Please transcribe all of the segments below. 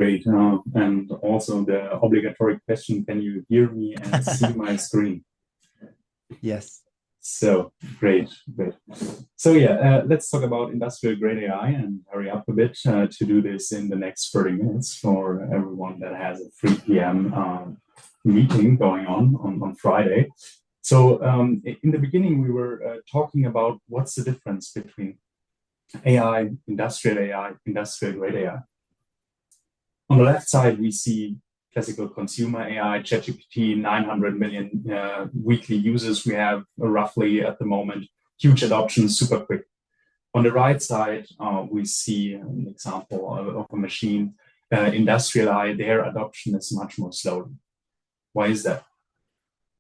Great. And also the obligatory question, can you hear me and see my screen? Yes. So great. So yeah, let's talk about industrial grade AI and hurry up a bit to do this in the next 30 minutes for everyone that has a 3 p.m. Meeting going on Friday. So in the beginning, we were talking about what's the difference between AI, industrial grade AI. On the left side, we see classical consumer AI, ChatGPT, 900 million weekly users we have roughly at the moment, huge adoption, super quick. On the right side, we see an example of a machine, industrial AI, their adoption is much more slowly. Why is that?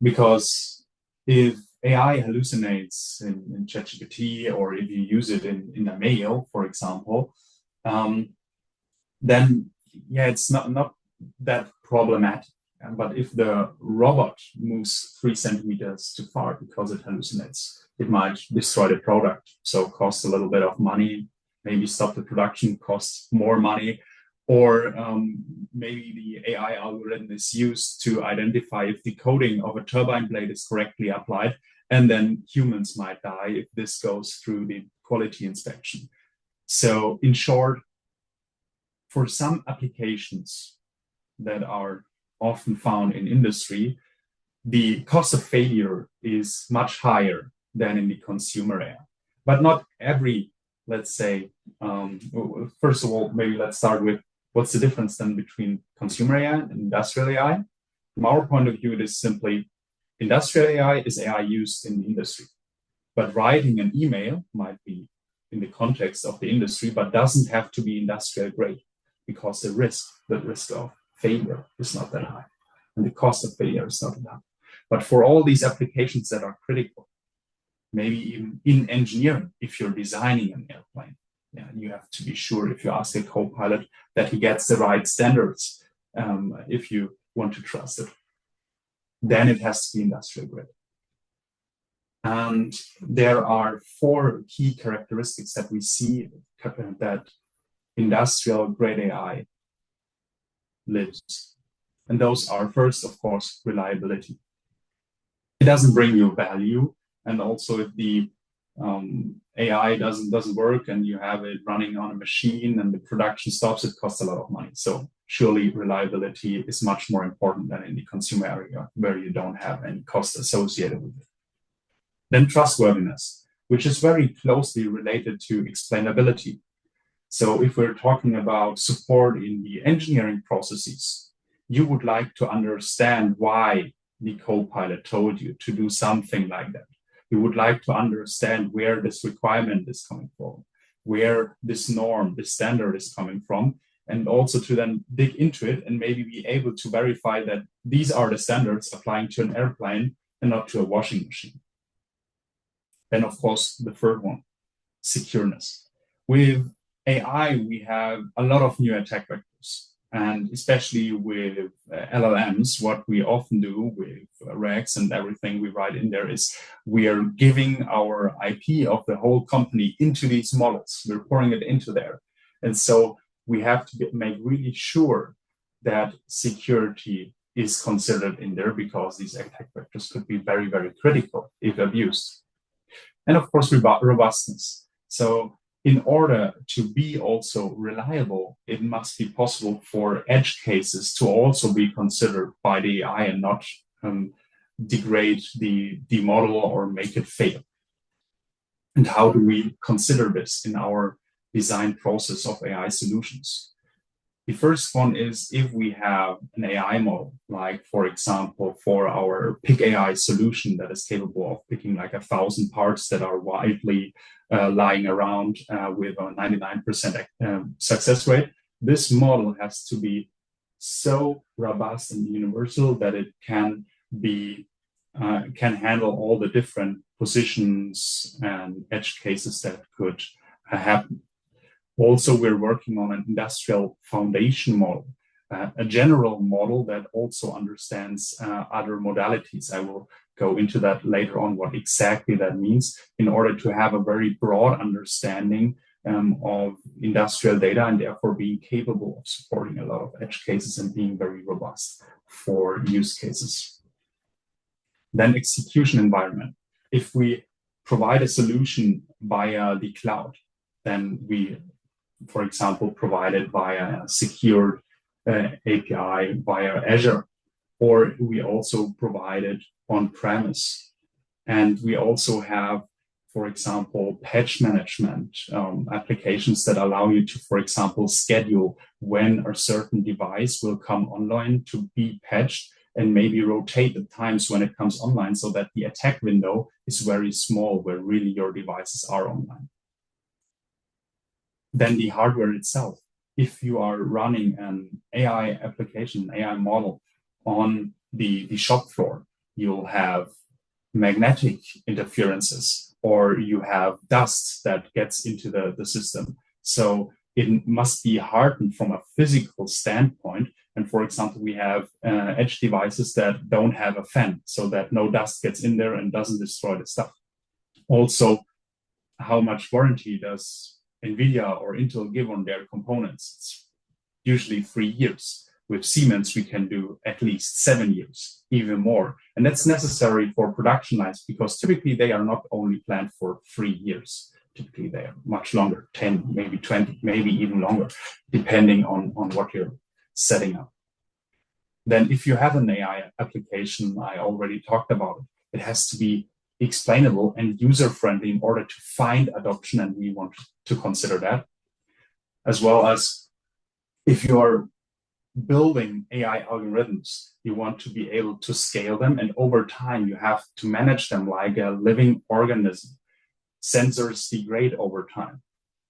Because if AI hallucinates in ChatGPT, or if you use it in a mail, for example, then yeah, it's not that problematic. But if the robot moves 3 centimeters too far because it hallucinates, it might destroy the product. So cost a little bit of money, maybe stop the production, costs more money, or maybe the AI algorithm is used to identify if the coding of a turbine blade is correctly applied, and then humans might die if this goes through the quality inspection. So in short, for some applications that are often found in industry, the cost of failure is much higher than in the consumer area. But not every, let's say, first of all, maybe let's start with what's the difference then between consumer AI and industrial AI? From our point of view, it is simply industrial AI is AI used in the industry. But writing an email might be in the context of the industry, but doesn't have to be industrial grade, because the risk of failure is not that high, and the cost of failure is not that high. But for all these applications that are critical, maybe even in engineering, if you're designing an airplane, yeah, you have to be sure, if you ask a co-pilot, that he gets the right standards, if you want to trust it. Then it has to be industrial grade. And there are 4 key characteristics that we see that industrial grade AI lives. And those are, first, of course, reliability. It doesn't bring you value. And also if the AI doesn't work and you have it running on a machine and the production stops, it costs a lot of money. So surely reliability is much more important than in the consumer area, where you don't have any cost associated with it. Then trustworthiness, which is very closely related to explainability. So if we're talking about support in the engineering processes, you would like to understand why the co-pilot told you to do something like that. You would like to understand where this requirement is coming from, where this norm, this standard is coming from, and also to then dig into it and maybe be able to verify that these are the standards applying to an airplane and not to a washing machine. Then, of course, the third one, secureness. With AI, we have a lot of new attack vectors, and especially with LLMs, what we often do with regs and everything we write in there is we are giving our IP of the whole company into these models. We're pouring it into there. And so we have to make really sure that security is considered in there, because these attack vectors could be very, very critical if abused. And of course, robustness. So in order to be also reliable, it must be possible for edge cases to also be considered by the AI and not degrade the model or make it fail. And how do we consider this in our design process of AI solutions? The first one is if we have an AI model, like, for example, for our Pick AI solution that is capable of picking like 1,000 parts that are widely lying around with a 99% success rate. This model has to be so robust and universal that it can handle all the different positions and edge cases that could happen. Also, we're working on an industrial foundation model, a general model that also understands other modalities. I will go into that later on, what exactly that means, in order to have a very broad understanding of industrial data, and therefore being capable of supporting a lot of edge cases and being very robust for use cases. Then execution environment. If we provide a solution via the cloud, then we, for example, provide it via a secured API via Azure, or we also provide it on-premise. And we also have, for example, patch management applications that allow you to, for example, schedule when a certain device will come online to be patched, and maybe rotate the times when it comes online so that the attack window is very small where really your devices are online. Then the hardware itself. If you are running an AI application, AI model on the shop floor, you'll have magnetic interferences, or you have dust that gets into the system. So it must be hardened from a physical standpoint. And for example, we have edge devices that don't have a fan so that no dust gets in there and doesn't destroy the stuff. Also, how much warranty does NVIDIA or Intel give on their components? It's usually 3 years. With Siemens, we can do at least 7 years, even more. And that's necessary for production lines because typically they are not only planned for 3 years. Typically they are much longer, 10, maybe 20, maybe even longer, depending on what you're setting up. Then if you have an AI application, I already talked about it, it has to be explainable and user-friendly in order to find adoption, and we want to consider that. As well as if you are building AI algorithms, you want to be able to scale them, and over time you have to manage them like a living organism. Sensors degrade over time.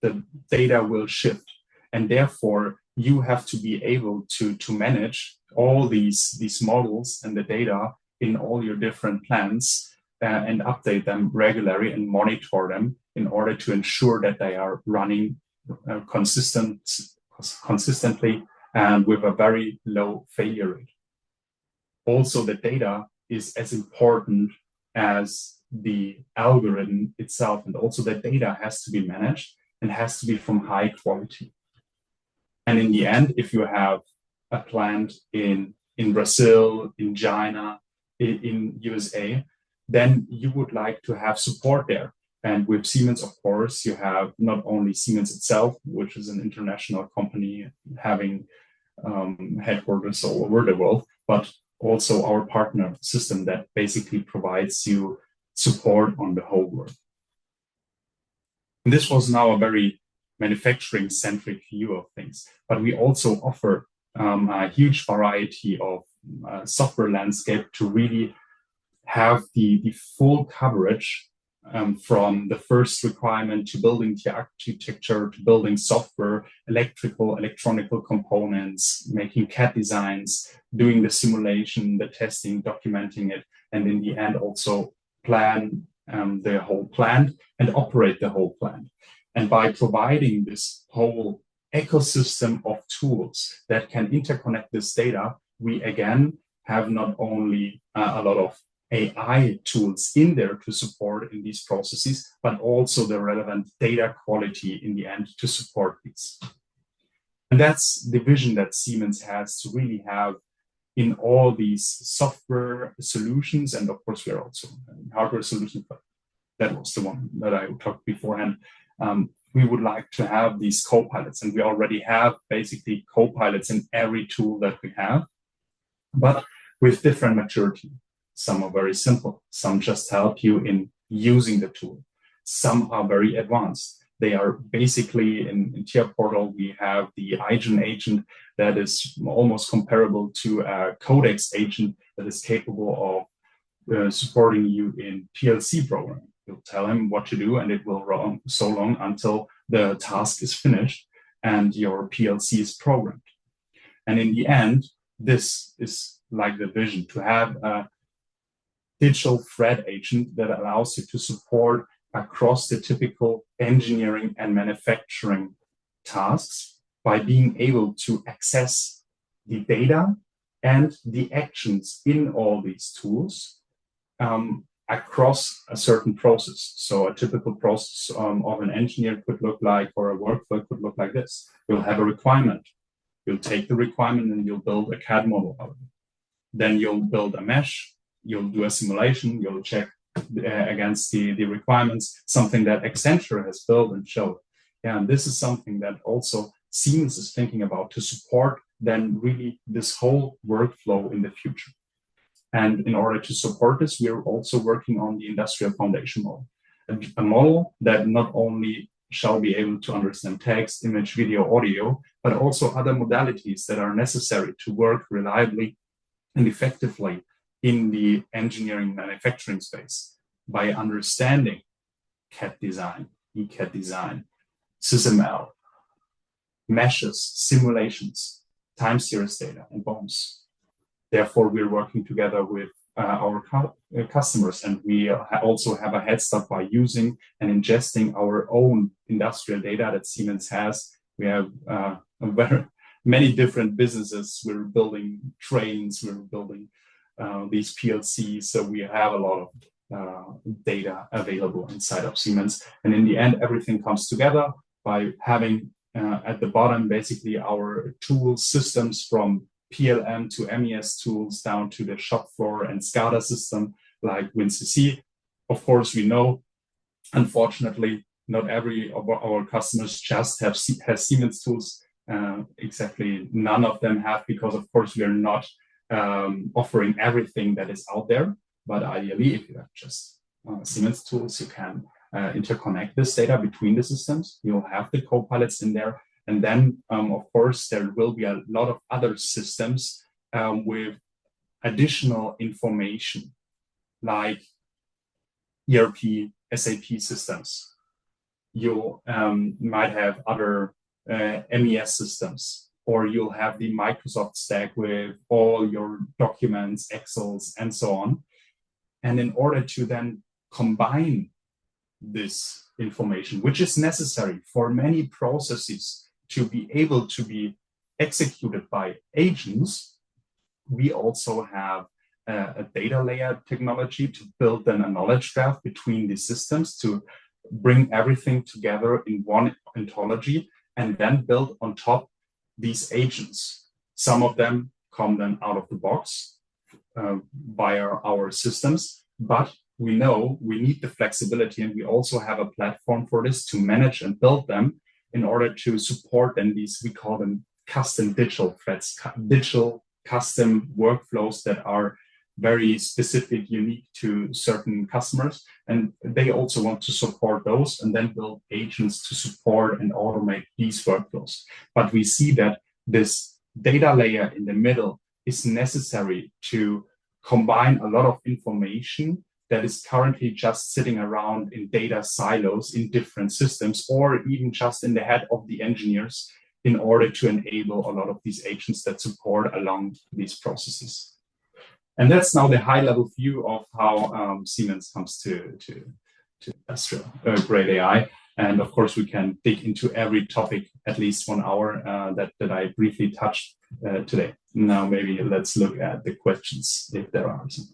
The data will shift, and therefore you have to be able to manage all these models and the data in all your different plans and update them regularly and monitor them in order to ensure that they are running consistently and with a very low failure rate. Also, the data is as important as the algorithm itself, and also the data has to be managed and has to be from high quality. And in the end, if you have a plant in Brazil, in China, in USA, then you would like to have support there. And with Siemens, of course, you have not only Siemens itself, which is an international company having headquarters all over the world, but also our partner system that basically provides you support on the whole world. And this was now a very manufacturing-centric view of things, but we also offer a huge variety of software landscape to really have the full coverage from the first requirement to building the architecture, to building software, electronical components, making CAD designs, doing the simulation, the testing, documenting it, and in the end also plan the whole plant and operate the whole plant. And by providing this whole ecosystem of tools that can interconnect this data, we again have not only a lot of AI tools in there to support in these processes, but also the relevant data quality in the end to support these. And that's the vision that Siemens has to really have in all these software solutions. And of course, we are also in hardware solutions, but that was the one that I talked beforehand. We would like to have these co-pilots, and we already have basically co-pilots in every tool that we have, but with different maturity. Some are very simple. Some just help you in using the tool. Some are very advanced. They are basically in TIA Portal, we have the iGen agent that is almost comparable to a Codex agent that is capable of supporting you in PLC programming. You'll tell him what to do, and it will run so long until the task is finished and your PLC is programmed. And in the end, this is like the vision, to have a digital thread agent that allows you to support across the typical engineering and manufacturing tasks by being able to access the data and the actions in all these tools across a certain process. So a typical process of an engineer could look like, or a workflow could look like this. You'll have a requirement. You'll take the requirement and you'll build a CAD model out of it. Then you'll build a mesh. You'll do a simulation. You'll check against the requirements, something that Accenture has built and showed. Yeah, and this is something that also Siemens is thinking about to support then really this whole workflow in the future. And in order to support this, we are also working on the industrial foundation model, a model that not only shall be able to understand text, image, video, audio, but also other modalities that are necessary to work reliably and effectively in the engineering manufacturing space by understanding CAD design, ECAD design, SysML, meshes, simulations, time series data, and BOMs. Therefore, we're working together with our customers, and we also have a head start by using and ingesting our own industrial data that Siemens has. We have very many different businesses. We're building trains, we're building these PLCs, so we have a lot of data available inside of Siemens. And in the end, everything comes together by having at the bottom basically our tool systems from PLM to MES tools down to the shop floor and SCADA system like WinCC. Of course, we know, unfortunately, not every of our customers just has Siemens tools. Exactly, none of them have, because of course we are not offering everything that is out there. But ideally, if you have just Siemens tools, you can interconnect this data between the systems. You'll have the co-pilots in there. And then, of course, there will be a lot of other systems with additional information, like ERP, SAP systems. You might have other MES systems, or you'll have the Microsoft stack with all your documents, Excels, and so on. And in order to then combine this information, which is necessary for many processes to be able to be executed by agents, we also have a data layer technology to build then a knowledge graph between the systems to bring everything together in one ontology and then build on top these agents. Some of them come then out of the box via our systems, but we know we need the flexibility, and we also have a platform for this to manage and build them in order to support then these, we call them custom digital threads, digital custom workflows that are very specific, unique to certain customers. And they also want to support those and then build agents to support and automate these workflows. But we see that this data layer in the middle is necessary to combine a lot of information that is currently just sitting around in data silos in different systems, or even just in the head of the engineers, in order to enable a lot of these agents that support along these processes. And that's now the high-level view of how Siemens comes to industrial grade AI. And of course, we can dig into every topic at least 1 hour that I briefly touched today. Now, maybe let's look at the questions, if there are some.